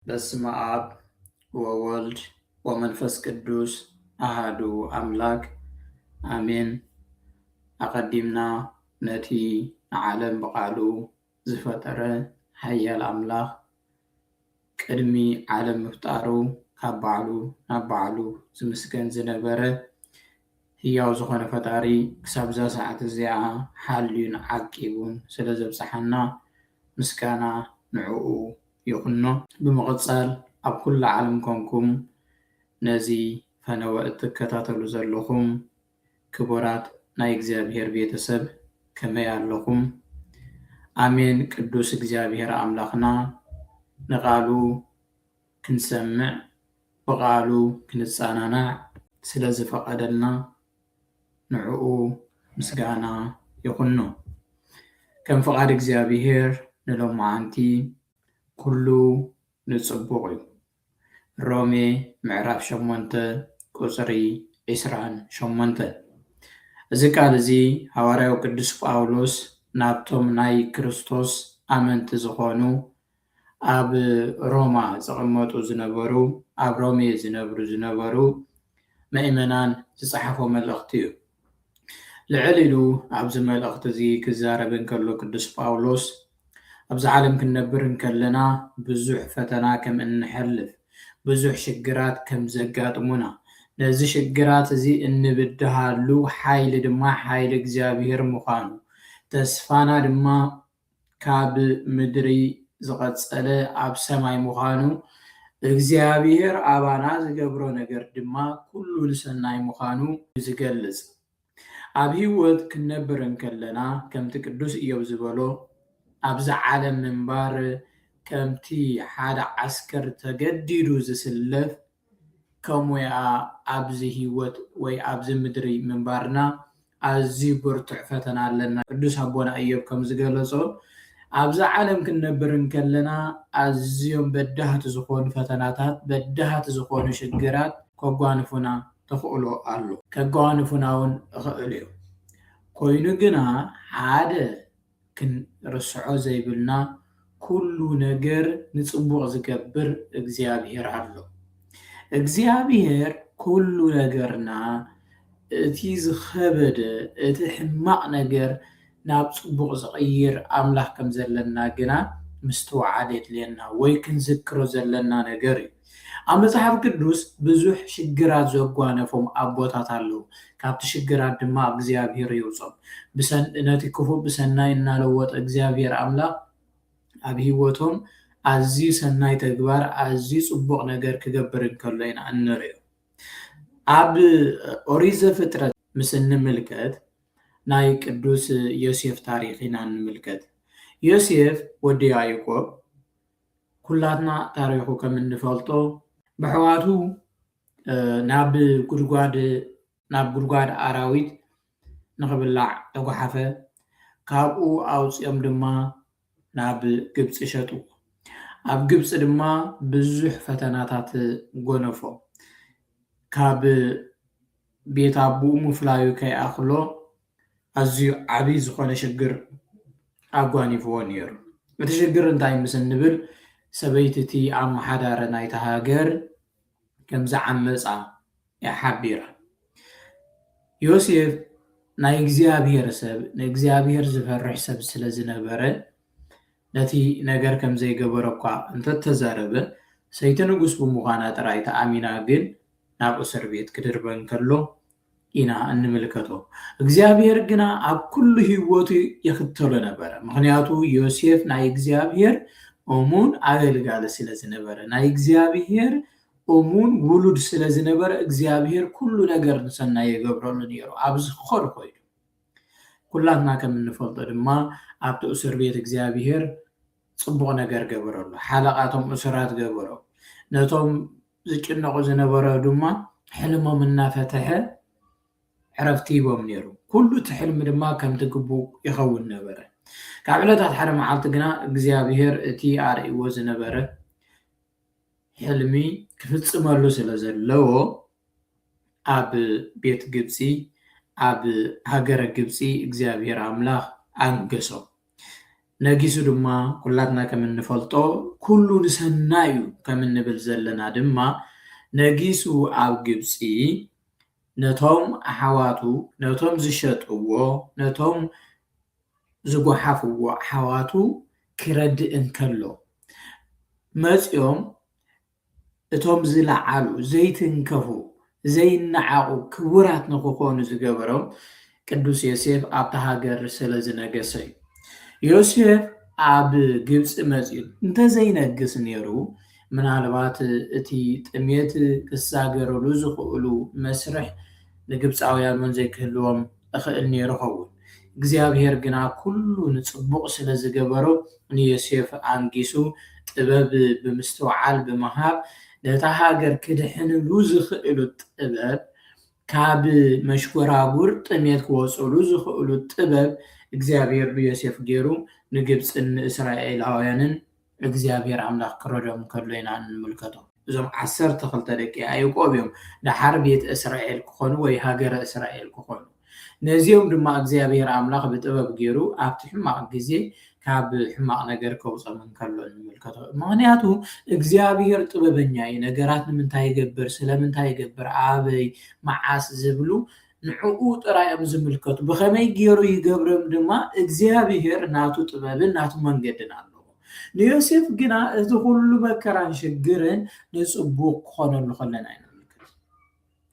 በስመ አብ ወወልድ ወመንፈስ ቅዱስ አሃዱ አምላክ አሜን። አቀዲምና ነቲ ዓለም በቃሉ ዝፈጠረ ሓያል አምላክ ቅድሚ ዓለም ምፍጣሩ ካብ ባዕሉ ናብ ባዕሉ ዝምስገን ዝነበረ ህያው ዝኾነ ፈጣሪ ክሳብ እዛ ሰዓት እዚኣ ሓልዩን ዓቂቡን ስለ ዘብፅሓና ምስጋና ንዕኡ ይኹኖ። ብምቕፃል ኣብ ኩሉ ዓለም ኮንኩም ነዚ ፈነወ እትከታተሉ ዘለኹም ክቡራት ናይ እግዚኣብሔር ቤተሰብ ከመይ ኣለኹም? ኣሜን። ቅዱስ እግዚኣብሔር ኣምላኽና ንቓሉ ክንሰምዕ ብቓሉ ክንፀናናዕ ስለ ዝፈቐደልና ንዕኡ ምስጋና ይኹኖ። ከም ፍቓድ እግዚኣብሔር ንሎማዓንቲ ኩሉ ንፅቡቅ እዩ። ሮሜ ምዕራፍ 8 ቁፅሪ 28 እዚ ቃል እዚ ሃዋርያው ቅዱስ ጳውሎስ ናብቶም ናይ ክርስቶስ ኣመንቲ ዝኾኑ ኣብ ሮማ ዝቕመጡ ዝነበሩ ኣብ ሮሜ ዝነበሩ ምእመናን ዝፀሓፎ መልእኽቲ እዩ። ልዕል ኢሉ ኣብዚ መልእኽቲ እዚ ክዛረብ እንከሎ ቅዱስ ጳውሎስ ኣብዚ ዓለም ክንነብር እንከለና ብዙሕ ፈተና ከም እንሕልፍ ብዙሕ ሽግራት ከም ዘጋጥሙና ነዚ ሽግራት እዚ እንብድሃሉ ሓይሊ ድማ ሓይሊ እግዚኣብሔር ምዃኑ ተስፋና ድማ ካብ ምድሪ ዝቐፀለ ኣብ ሰማይ ምዃኑ እግዚኣብሔር ኣባና ዝገብሮ ነገር ድማ ኩሉ ንሰናይ ምዃኑ ዝገልፅ ኣብ ሂወት ክንነብር እንከለና ከምቲ ቅዱስ ኢዮብ ዝበሎ ኣብዚ ዓለም ምንባር ከምቲ ሓደ ዓስከር ተገዲዱ ዝስለፍ ከምኡ ኣብዚ ሂወት ወይ ኣብዚ ምድሪ ምንባርና ኣዝዩ ብርቱዕ ፈተና ኣለና። ቅዱስ ኣቦና ኢዮብ ከም ዝገለፆ ኣብዚ ዓለም ክንነብር እንከለና ኣዝዮም በዳህቲ ዝኾኑ ፈተናታት በዳህቲ ዝኾኑ ሽግራት ከጓንፉና ተኽእሎ ኣሎ ከጓንፉና እውን እኽእል እዩ። ኮይኑ ግና ሓደ ክንርስዖ ዘይብልና ኩሉ ነገር ንፅቡቅ ዝገብር እግዚኣብሔር ኣሎ። እግዚኣብሔር ኩሉ ነገርና እቲ ዝኸበደ እቲ ሕማቕ ነገር ናብ ፅቡቅ ዝቕይር ኣምላኽ ከም ዘለና ግና ምስትውዓል የድልየና ወይ ክንዝክሮ ዘለና ነገር እዩ። ኣብ መፅሓፍ ቅዱስ ብዙሕ ሽግራት ዘጓነፎም ኣቦታት ኣለዉ። ካብቲ ሽግራት ድማ እግዚኣብሔር ይውፆም ነቲ ክፉእ ብሰናይ እናለወጠ እግዚኣብሔር ኣምላኽ ኣብ ሂወቶም ኣዝዩ ሰናይ ተግባር ኣዝዩ ፅቡቅ ነገር ክገብር እንከሎ ኢና እንሪኦ። ኣብ ኦሪት ዘፍጥረት ምስ እንምልከት ናይ ቅዱስ ዮሴፍ ታሪክ ኢና ንምልከት። ዮሴፍ ወዲ ያዕቆብ ኩላትና ታሪኹ ከም እንፈልጦ ብሕዋቱ ናብ ጉድጓድ ኣራዊት ንኽብላዕ ተጓሓፈ። ካብኡ ኣውፅኦም ድማ ናብ ግብፂ ሸጡ። ኣብ ግብፂ ድማ ብዙሕ ፈተናታት ጎነፎ። ካብ ቤት ኣቡኡ ምፍላዩ ከይኣኽሎ ኣዝዩ ዓብይ ዝኾነ ሽግር ኣጓኒፍዎ ነይሩ። እቲ ሽግር እንታይ ምስ እንብል ሰበይቲ እቲ ኣመሓዳሪ ናይቲ ሃገር ከምዚ ዓመፃ ይሓቢራ። ዮሴፍ ናይ እግዚኣብሔር ሰብ ንእግዚኣብሔር ዝፈርሕ ሰብ ስለ ዝነበረ ነቲ ነገር ከም ዘይገበሮ እኳ እንተተዛረበ ሰይቲ ንጉስ ብምዃና ጥራይ ተኣሚና ግን ናብ እስር ቤት ክድርበ እንከሎ ኢና እንምልከቶ። እግዚአብሔር ግና ኣብ ኩሉ ሂወቱ ይኽተሎ ነበረ። ምክንያቱ ዮሴፍ ናይ እግዚአብሔር እሙን ኣገልጋሊ ስለ ዝነበረ ናይ እግዚአብሔር እሙን ውሉድ ስለ ዝነበረ እግዚአብሔር ኩሉ ነገር ንሰናይ ይገብረሉ ነይሩ። ኣብዚ ኾር ኮይኑ ኩላትና ከም እንፈልጦ ድማ ኣብቲ እስር ቤት እግዚአብሔር ፅቡቅ ነገር ገበረሉ። ሓለቃቶም እስራት ገበሮ ነቶም ዝጭነቁ ዝነበረ ድማ ሕልሞም እናፈተሐ ዕረፍቲ ሂቦም ነይሩ። ኩሉ እቲ ሕልሚ ድማ ከምቲ ግቡእ ይኸውን ነበረ። ካብ ዕለታት ሓደ መዓልቲ ግና እግዚአብሔር እቲ ኣርእይዎ ዝነበረ ሕልሚ ክፍፅመሉ ስለ ዘለዎ ኣብ ቤት ግብፂ ኣብ ሃገረ ግብፂ እግዚአብሔር ኣምላኽ ኣንገሶ። ነጊሱ ድማ ኩላትና ከም እንፈልጦ ኩሉ ንሰናዩ ከም እንብል ዘለና ድማ ነጊሱ ኣብ ግብፂ ነቶም ኣሕዋቱ ነቶም ዝሸጥዎ ነቶም ዝጓሓፍዎ ኣሕዋቱ ክረድእ እንከሎ መፂኦም እቶም ዝለዓሉ ዘይትንከፉ ዘይነዓቁ ክቡራት ንክኾኑ ዝገበሮም ቅዱስ ዮሴፍ ኣብታ ሃገር ስለ ዝነገሰ እዩ ዮሴፍ ኣብ ግብፂ መፂኡ እንተዘይነግስ ነይሩ ምናልባት እቲ ጥሜት ክሳገረሉ ዝኽእሉ መስርሕ ንግብፃውያን እውን ዘይክህልዎም እኽእል ነይሩ ኸውን እግዚኣብሔር ግና ኩሉ ንፅቡቅ ስለ ዝገበሮ ንዮሴፍ ኣንጊሱ ጥበብ ብምስትውዓል ብምሃብ ነታ ሃገር ክድሕንሉ ዝኽእሉ ጥበብ ካብ መሽኮራጉር ጥሜት ክወፅሉ ዝኽእሉ ጥበብ እግዚኣብሔር ብዮሴፍ ገይሩ ንግብፅን ንእስራኤላውያንን እግዚኣብሔር ኣምላኽ ክረዶም ከሎ ኢና ንምልከቶ እዞም 12 ደቂ ያዕቆብ እዮም ድሓር ቤት እስራኤል ክኾኑ ወይ ሃገረ እስራኤል ክኾኑ ነዚኦም ድማ እግዚአብሔር ኣምላኽ ብጥበብ ገይሩ ኣብቲ ሕማቕ ግዜ ካብ ሕማቕ ነገር ከውፅኦም ከሎ ንምልከቶ ምክንያቱ እግዚአብሔር ጥበበኛ እዩ ነገራት ንምንታይ ይገብር ስለምንታይ ይገብር ኣበይ መዓስ ዝብሉ ንዕኡ ጥራዮም ዝምልከቱ ብኸመይ ገይሩ ይገብሮም ድማ እግዚአብሔር ናቱ ጥበብን ናቱ መንገድን ኣለዎ ንዮሴፍ ግና እቲ ኩሉ መከራን ሽግርን ንፅቡቅ ክኾነሉ ከለና ኢና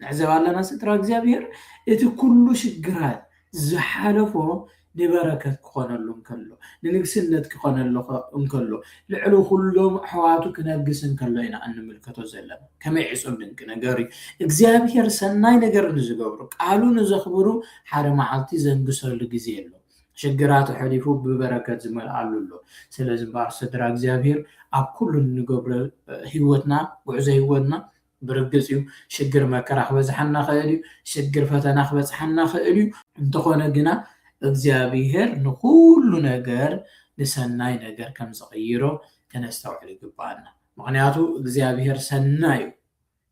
نعزب على سترى እግዚአብሔር እቲ ኩሉ ሽግራት ዝሓለፎ ንበረከት ክኾነሎም ከሎ ንንግስነት ክኾነሎም ከሎ ልዕሉ ኩሎም ኣሕዋቱ ክነግስን ከሎ ኢና እንምልከቶ ዘለና ከመይ ዕጹም ድንቅ ነገር እዩ እግዚአብሔር ሰናይ ነገር ንዝገብሩ ቃሉ ንዘኽብሩ ሓደ መዓልቲ ዘንግሰሉ ግዜ ኣሎ ሽግራት ሕሊፉ ብበረከት ዝመልአሉ ኣሎ ስለዚ ባር ስድራ እግዚአብሔር ኣብ ኩሉ ንገብሮ ህይወትና ጉዕዞ ህይወትና برجس يو شجر مكره وزحنا خالي شجر فتنا وزحنا خالي انتخونا جنا እግዚአብሔር ንኩሉ ነገር ንሰናይ ነገር ከም ዝቀይሮ ከነስተውዕል ይግባና ምክንያቱ እግዚአብሔር ሰናይ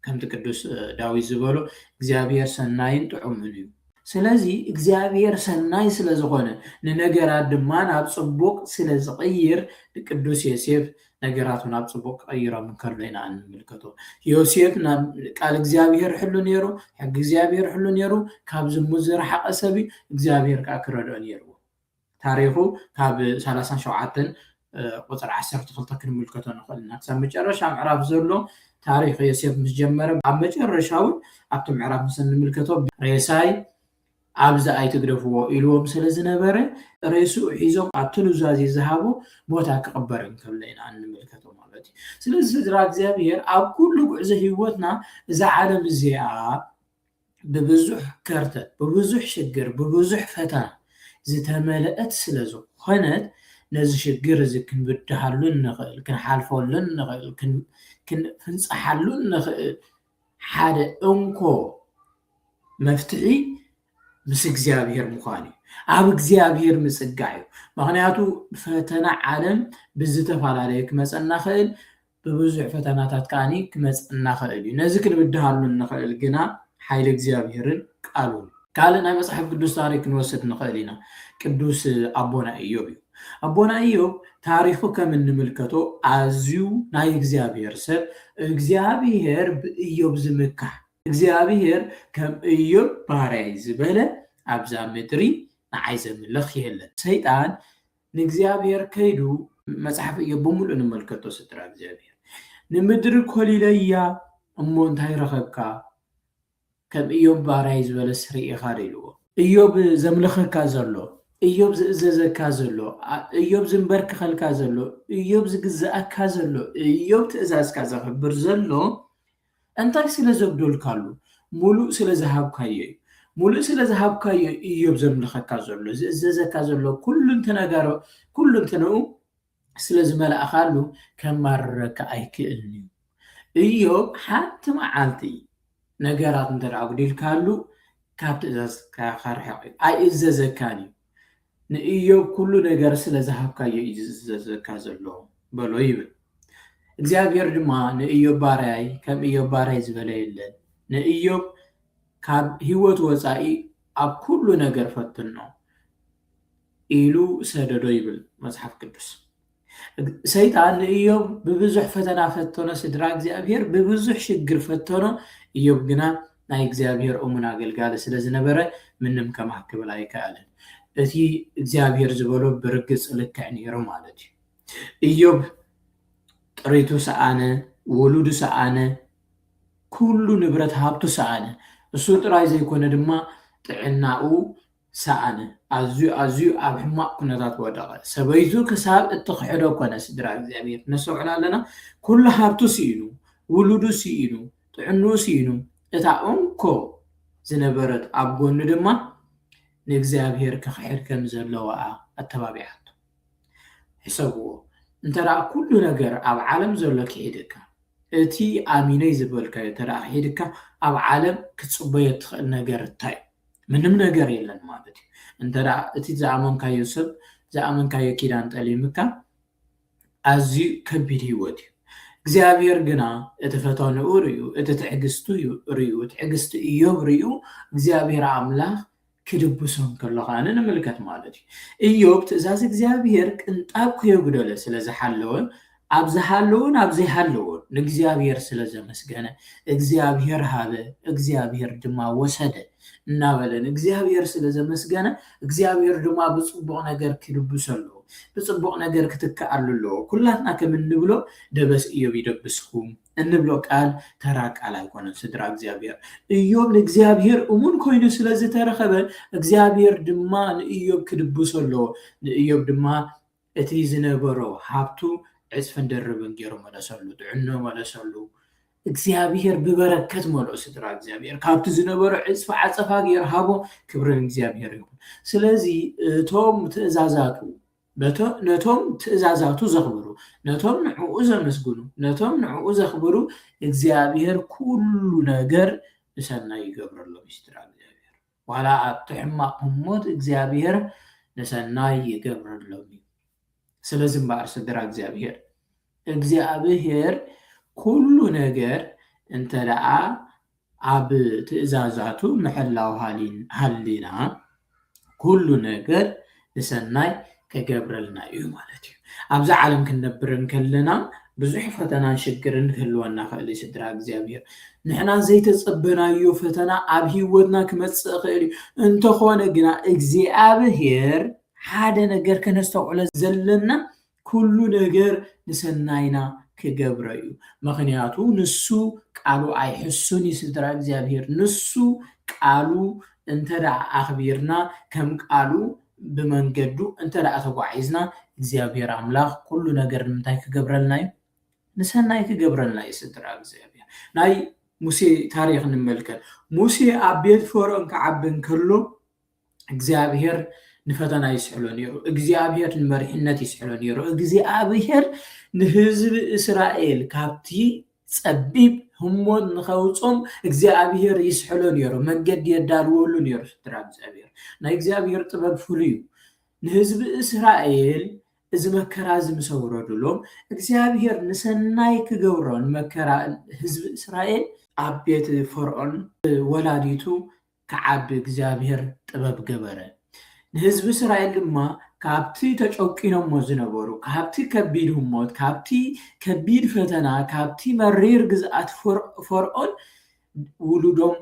ከም ቅዱስ ዳዊት ዝበሎ እግዚአብሔር ሰናይን ጥዑምን እዩ ስለዚ እግዚአብሔር ሰናይ ስለዝኾነ ንነገራት ድማ ናብ ጽቡቅ ስለዝቀይር ቅዱስ ዮሴፍ ነገራቱን ኣብ ጽቡቅ ቀይሮም ከሎ ኢና እንምልከቶ ዮሴፍ ቃል እግዚአብሔር ሕሉ ነይሩ ሕግ እግዚአብሔር ሕሉ ነይሩ ካብ ዝሙዝር ሓቀሰቢ እግዚአብሔር ካክረዶ ነይሩ ታሪኹ ካብ 37 ቁጥር 12 ክንምልከቶ ንኽእልና ክሳብ መጨረሻ ምዕራፍ ዘሎ ታሪኽ ዮሴፍ ምስ ጀመረ ኣብ መጨረሻው ኣብቲ ምዕራፍ ምስ እንምልከቶ ሬሳይ ኣብዛ ኣይትግደፍዎ ኢልዎም ስለዝነበረ ሬሱ ሒዞም ኣብቲ ኑዛዜ ዝሃቡ ቦታ ክቕበርን ከሎ ኢና እንምልከቶ ማለት እዩ ስለዚ ስድራ እግዚአብሔር ኣብ ኩሉ ጉዕዞ ህይወትና እዛ ዓለም እዚኣ ብብዙሕ ከርተት ብብዙሕ ሽግር ብብዙሕ ፈተና ዝተመልአት ስለዝኾነት ነዚ ሽግር እዚ ክንብድሃሉ ንኽእል ክንሓልፈሉ ንኽእል ክንፍንፀሓሉ ንኽእል ሓደ እንኮ መፍትሒ ምስ እግዚአብሔር ምዃኑ ኣብ እግዚአብሔር ምጽጋዕ ምክንያቱ ፈተና ዓለም ብዝተፈላለየ ክመፀና ኽእል ብብዙሕ ፈተናታት ካኒ ክመፀና ኽእል እዩ ነዚ ክንብድሃሉ ንኽእል ግና ሓይሊ እግዚአብሔርን ቃሉን ካልእ ናይ መጽሓፍ ቅዱስ ታሪክ ንወስድ ንኽእል ኢና ቅዱስ ኣቦና ኢዮብ እዩ ኣቦና ኢዮብ ታሪኹ ከም እንምልከቶ ኣዝዩ ናይ እግዚአብሔር ሰብ እግዚአብሔር ብኢዮብ ዝምካሕ እግዚአብሔር ከም ኢዮብ ባርያይ ዝበለ ኣብዛ ምድሪ ንዓይ ዘምልኽ የለን ሰይጣን ንእግዚአብሔር ከይዱ መጽሓፍ ኢዮብ ብምሉእ እንመልከቶ ስድራ እግዚአብሔር ንምድሪ ኮሊለያ እሞ እንታይ ረኸብካ ከም ኢዮብ ባርያይ ዝበለ ስርኢኻ ኢልዎ ኢዮብ ዘምልኸካ ዘሎ ኢዮብ ዝእዘዘካ ዘሎ ኢዮብ ዝንበርክኸልካ ዘሎ ኢዮብ ዝግዛእካ ዘሎ ኢዮብ ትእዛዝካ ዘኽብር ዘሎ እንታይ ስለ ዘብደልካሉ ሙሉእ ስለ ዝሃብካዮ እዩ ሙሉእ ስለ ዝሃብካዮ ኢዮብ ዘምልኸካ ዘሎ ዝእዘዘካ ዘሎ ኩሉ እንትነገሮ ኩሉ እንትንኡ ስለ ዝመላእኻሉ ከማርረካ ኣይክእልኒ ኢዮብ ሓንቲ መዓልቲ ነገራት እንተዳጉዲልካሉ ካብ ትእዛዝካ ርሒቕ ኣይእዘዘካን እዩ ንኢዮብ ኩሉ ነገር ስለ ዝሃብካዮ እዩ ዝእዘዘካ ዘሎ በሎ ይብል እግዚአብሔር ድማ ንኢዮብ ባርያይ ከም ኢዮብ ባርያይ ዝበለ የለን ንኢዮብ ካብ ህይወት ወፃኢ ኣብ ኩሉ ነገር ፈትኖ ኢሉ ሰደዶ ይብል መጽሓፍ ቅዱስ። ሰይጣን ኢዮብ ብብዙሕ ፈተና ፈተኖ ስድራ እግዚአብሔር ብብዙሕ ሽግር ፈተኖ ኢዮብ ግና ናይ እግዚአብሔር እሙን አገልጋሊ ስለ ዝነበረ ምንም ከማህ ክብል ኣይከኣልን። እቲ እግዚአብሔር ዝበሎ ብርግፅ ልክዕ ነይሩ ማለት እዩ። ኢዮብ ጥሪቱ ሰኣነ፣ ወሉዱ ሰኣነ፣ ኩሉ ንብረት ሃብቱ ሰኣነ። እሱ ጥራይ ዘይኮነ ድማ ጥዕናኡ ሰኣነ። ኣዝዩ ኣብ ሕማቅ ኩነታት ወደቀ። ሰበይቱ ክሳብ እትክሕዶ ኮነ። ስድራ እግዚአብሔር ነሰውዕላ ኣለና። ኩሉ ሃብቱ ሲኢኑ፣ ውሉዱ ሲኢኑ፣ ጥዕንኡ ሲኢኑ፣ እታ እንኮ ዝነበረት ኣብ ጎኑ ድማ ንእግዚአብሔር ክሕድ ከም ዘለዋ ኣተባቢዓቶ። ሕሰብዎ እንተደኣ ኩሉ ነገር ኣብ ዓለም ዘሎ ክሒድካ እቲ ኣሚነይ ዝበልካዮ እንተደኣ ሒድካ ኣብ ዓለም ክትፅበዮ ትኽእል ነገር እንታይ? ምንም ነገር የለን ማለት እዩ። እንተደኣ እቲ ዝኣመንካዮ ሰብ ዝኣመንካዮ ኪዳን ጠሊምካ ኣዝዩ ከቢድ ሂወት እዩ። እግዚአብሔር ግና እቲ ፈተንኡ ርዩ፣ እቲ ትዕግስቱ ርዩ፣ ትዕግስቲ ኢዮብ ርዩ እግዚአብሔር ኣምላኽ ክድብሶም ከሎ ከዓ ንምልከት ማለት እዩ። ኢዮብ ትእዛዝ እግዚአብሔር ቅንጣብ ከየጉደለ ስለ ዝሓለወ ኣብ ዝሓለውን ኣብ ዘይሓለውን ንእግዚአብሔር ስለ ዘመስገነ እግዚአብሔር ሃበ እግዚአብሔር ድማ ወሰደ እናበለን እግዚአብሔር ስለ ዘመስገነ እግዚአብሔር ድማ ብፅቡቅ ነገር ክድብሶ ኣለዎ፣ ብፅቡቅ ነገር ክትከኣሉ ኣለዎ። ኩላትና ከም እንብሎ ደበስ ኢዮብ ይደብስኩም እንብሎ ቃል ተራ ቃል ኣይኮነን። ስድራ እግዚአብሔር ኢዮብ ንእግዚአብሔር እሙን ኮይኑ ስለ ዝተረኸበ እግዚአብሔር ድማ ንኢዮብ ክድብሶ ኣለዎ። ንኢዮብ ድማ እቲ ዝነበሮ ሃብቱ ዕፅፍን ደርብን ገይሩ መለሰሉ፣ ጥዕኖ መለሰሉ። እግዚአብሔር ብበረከት መልኦ። ስድራ እግዚአብሔር ካብቲ ዝነበሮ ዕፅፊ ዓፀፋ ገይሩ ሃቦ። ክብርን እግዚአብሔር ይኹን። ስለዚ እቶም ትእዛዛቱ ነቶም ትእዛዛቱ ዘኽብሩ፣ ነቶም ንዕኡ ዘመስግኑ፣ ነቶም ንዕኡ ዘኽብሩ እግዚአብሔር ኩሉ ነገር ንሰናይ ይገብረሎም። ስድራ እግዚአብሔር ዋላ ኣብቲ ሕማቅ ሞት እግዚአብሔር ንሰናይ ይገብረሎም እዩ። ስለዚ እምበኣር ስድራ እግዚአብሔር ኩሉ ነገር እንተደኣ ኣብ ትእዛዛቱ ምሕላው ሃሊና ኩሉ ነገር ንሰናይ ከገብረልና እዩ ማለት እዩ። ኣብዚ ዓለም ክንነብር ከለና ብዙሕ ፈተናን ሽግርን ክህልወና ክእል እዩ። ስድራ እግዚአብሔር ንሕና ዘይተፀበናዮ ፈተና ኣብ ሂወትና ክመፅእ ክእል እዩ። እንተኾነ ግና እግዚአብሔር ሓደ ነገር ከነስተውዕሎ ዘለና ኩሉ ነገር ንሰናይና ክገብረ እዩ። ምክንያቱ ንሱ ቃሉ ኣይሕሱን እዩ። ስድራ እግዚአብሔር ንሱ ቃሉ እንተደኣ ኣኽቢርና ከም ቃሉ ብመንገዱ እንተደኣ ተጓዒዝና እግዚአብሔር ኣምላኽ ኩሉ ነገር ንምንታይ ክገብረልና እዩ? ንሰናይ ክገብረልና እዩ። ስድራ እግዚአብሔር ናይ ሙሴ ታሪክ ንመልከት። ሙሴ ኣብ ቤት ፈርዖን ክዓቢ እንከሎ እግዚአብሔር ንፈተና ይስሕሎ ነይሩ። እግዚአብሔር ንመሪሕነት ይስሕሎ ነይሩ። እግዚአብሔር ንህዝቢ እስራኤል ካብቲ ፀቢብ ህሞት ንኸውፆም እግዚአብሔር ይስሕሎ ነይሩ። መንገዲ የዳልወሉ ነይሩ። ስድራ እግዚአብሔር ናይ እግዚአብሔር ጥበብ ፍሉይ እዩ። ንህዝቢ እስራኤል እዚ መከራ ዝምሰውረድሎም እግዚአብሔር ንሰናይ ክገብሮ ንመከራ ህዝቢ እስራኤል ኣብ ቤት ፈርዖን ወላዲቱ ክዓቢ እግዚአብሔር ጥበብ ገበረ። ንህዝቢ እስራኤል ድማ ካብቲ ተጨቂኖሞ ዝነበሩ ካብቲ ከቢድ ህሞት ካብቲ ከቢድ ፈተና ካብቲ መሪር ግዝኣት ፈርዖን ውሉዶም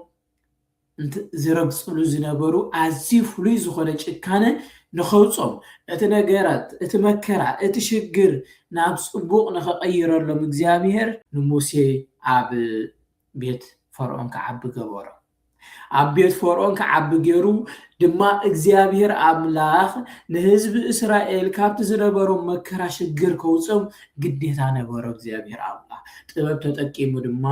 ዝረግፅሉ ዝነበሩ ኣዝዩ ፍሉይ ዝኾነ ጭካነ ንኸውፆም እቲ ነገራት እቲ መከራ እቲ ሽግር ናብ ፅቡቕ ንኸቐይረሎም እግዚአብሔር ንሙሴ ኣብ ቤት ፈርዖን ክዓቢ ገበሮ። ኣብ ቤት ፈርዖን ክዓቢ ገይሩ ድማ እግዚአብሔር ኣምላኽ ንህዝቢ እስራኤል ካብቲ ዝነበሮም መከራ ሽግር ከውፆም ግዴታ ነበሮ። እግዚአብሔር ኣምላኽ ጥበብ ተጠቂሙ ድማ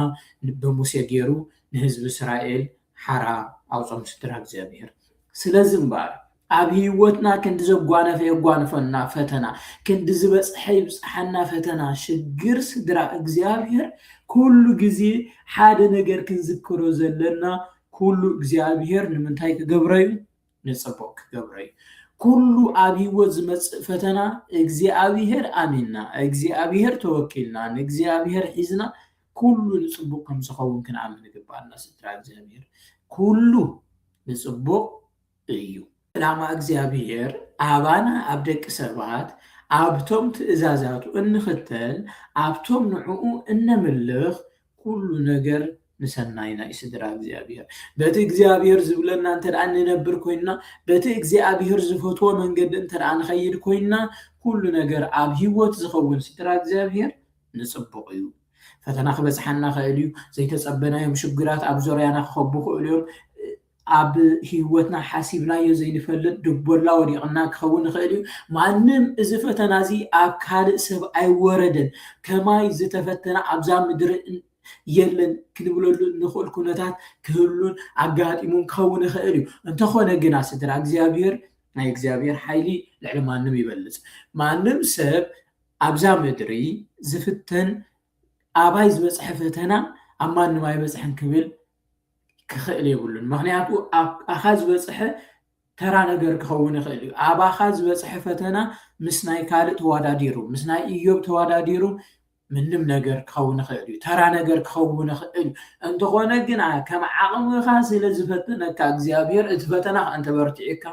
ብሙሴ ገይሩ ንህዝቢ እስራኤል ሓራ ኣውፆም። ስድራ እግዚአብሔር ስለዚ እምበኣር ኣብ ሂወትና ክንዲ ዘጓነፈ የጓንፈና ፈተና ክንዲ ዝበፅሐ ይብፅሐና ፈተና ሽግር ስድራ እግዚአብሔር ኩሉ ግዜ ሓደ ነገር ክንዝክሮ ዘለና ኩሉ እግዚአብሔር ንምንታይ ክገብረ እዩ? ንፅቡቅ ክገብረ እዩ። ኩሉ ኣብ ሂወት ዝመፅእ ፈተና እግዚአብሔር ኣሚንና እግዚአብሔር ተወኪልና ንእግዚአብሔር ሒዝና ኩሉ ንፅቡቅ ከም ዝኸውን ክንኣምን ይግባአና። ስድራ እግዚአብሔር ኩሉ ንፅቡቅ እዩ። ዕላማ እግዚኣብሔር ኣባና ኣብ ደቂ ሰባት ኣብቶም ትእዛዛቱ እንኽተል ኣብቶም ንዕኡ እነምልኽ ኩሉ ነገር ንሰናይና እዩ ስድራ እግዚኣብሔር በቲ እግዚኣብሔር ዝብለና እንተደኣ ንነብር ኮይንና በቲ እግዚኣብሔር ዝፈትዎ መንገዲ እንተደኣ ንኸይድ ኮይንና ኩሉ ነገር ኣብ ሂወት ዝኸውን ስድራ እግዚኣብሔር ንፅቡቕ እዩ ፈተና ክበፅሓና ክእል እዩ ዘይተፀበናዮም ሽግራት ኣብ ዙርያና ክኸቡ ክእሉ እዮም ኣብ ሂወትና ሓሲብናዮ ዘይንፈልጥ ድቦላ ወዲቕና ክኸውን ይኽእል እዩ ማንም እዚ ፈተና እዚ ኣብ ካልእ ሰብ ኣይወረደን ከማይ ዝተፈተነ ኣብዛ ምድሪ የለን ክንብለሉ ንኽእል ኩነታት ክህሉን ኣጋጢሙን ክኸውን ይኽእል እዩ እንተኾነ ግና ስድራ እግዚኣብሔር ናይ እግዚኣብሔር ሓይሊ ልዕሊ ማንም ይበልፅ ማንም ሰብ ኣብዛ ምድሪ ዝፍተን ኣባይ ዝበፅሐ ፈተና ኣብ ማንም ኣይበፅሕን ክብል ክኽእል የብሉን ምክንያቱ ኣኻ ዝበፅሐ ተራ ነገር ክኸውን ይኽእል እዩ ኣባኻ ዝበፅሐ ፈተና ምስ ናይ ካልእ ተወዳዲሩ ምስ ናይ ኢዮብ ተወዳዲሩ ምንም ነገር ክኸውን ይኽእል እዩ ተራ ነገር ክኸውን ይኽእል እዩ እንተኾነ ግን ከም ዓቕምኻ ስለ ዝፈትነካ እግዚኣብሔር እቲ ፈተና እንተበርቲዕካ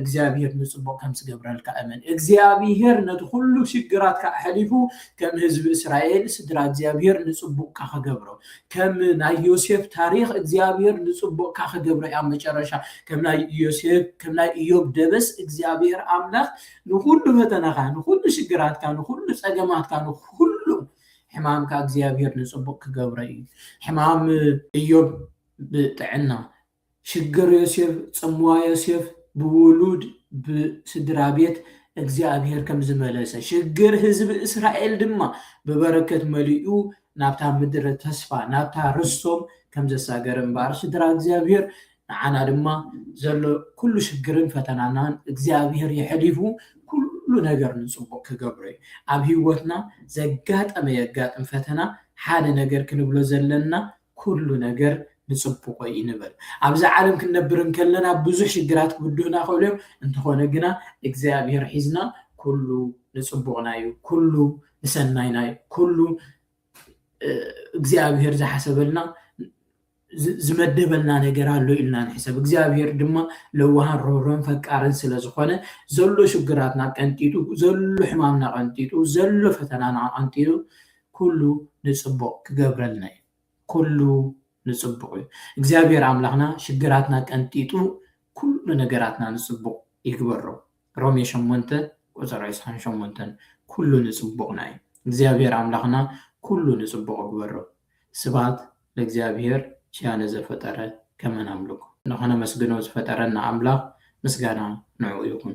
እግዚኣብሔር ንፅቡቅ ከም ዝገብረልካ እመን እግዚኣብሔር ነቲ ኩሉ ሽግራትካ ኣሕሊፉ ከም ህዝቢ እስራኤል ስድራ እግዚኣብሔር ንፅቡቅካ ክገብሮ ከም ናይ ዮሴፍ ታሪክ እግዚኣብሔር ንፅቡቅካ ክገብሮ ኣብ መጨረሻ ከም ናይ ዮሴፍ ከም ናይ ኢዮብ ደበስ እግዚኣብሔር ኣምላኽ ንኩሉ ፈተናካ ንኩሉ ሽግራትካ ንኩሉ ፀገማትካ ንኩሉ ሕማምካ እግዚኣብሔር ንፅቡቅ ክገብሮ እዩ ሕማም ኢዮብ ብጥዕና ሽግር ዮሴፍ ፅምዋ ዮሴፍ ብውሉድ ብስድራ ቤት እግዚኣብሔር ከም ዝመለሰ ሽግር ህዝቢ እስራኤል ድማ ብበረከት መሊኡ ናብታ ምድሪ ተስፋ ናብታ ርስቶም ከም ዘሳገረ እምበር ስድራ እግዚኣብሔር ንዓና ድማ ዘሎ ኩሉ ሽግርን ፈተናናን እግዚኣብሔር የሕሊፉ ኩሉ ነገር ንፅቡቅ ክገብሮ እዩ ኣብ ሂወትና ዘጋጠመ የጋጥም ፈተና ሓደ ነገር ክንብሎ ዘለና ኩሉ ነገር ንፅቡቅ እዩ ንበል ኣብዚ ዓለም ክንነብር ከለና ብዙሕ ሽግራት ክብድሁና ክእሉ እዮም እንተኾነ ግና እግዚኣብሔር ሒዝና ኩሉ ንፅቡቅና እዩ ኩሉ ንሰናይና እዩ ኩሉ እግዚኣብሔር ዝሓሰበልና ዝመደበልና ነገር ኣሎ ኢልና ንሕሰብ እግዚኣብሔር ድማ ለዋሃን ሮሮን ፈቃርን ስለ ዝኾነ ዘሎ ሽግራትና ቀንጢጡ ዘሎ ሕማምና ቀንጢጡ ዘሎ ፈተናና ቀንጢጡ ኩሉ ንፅቡቅ ክገብረልና እዩ ኩሉ ንፅቡቅ እዩ እግዚኣብሔር ኣምላኽና ሽግራትና ቀንጢጡ ኩሉ ነገራትና ንፅቡቅ ይግበሮ ሮሜ 8 ቁፅሪ 28 ኩሉ ንፅቡቅና እዩ እግዚኣብሔር ኣምላኽና ኩሉ ንፅቡቅ ይግበሮ ስብሐት ለእግዚአብሔር ሻነ ዘፈጠረ ከመን ኣምልኮ ንኾነ መስግኖ ዝፈጠረና ኣምላኽ ምስጋና ንዑ ይኹን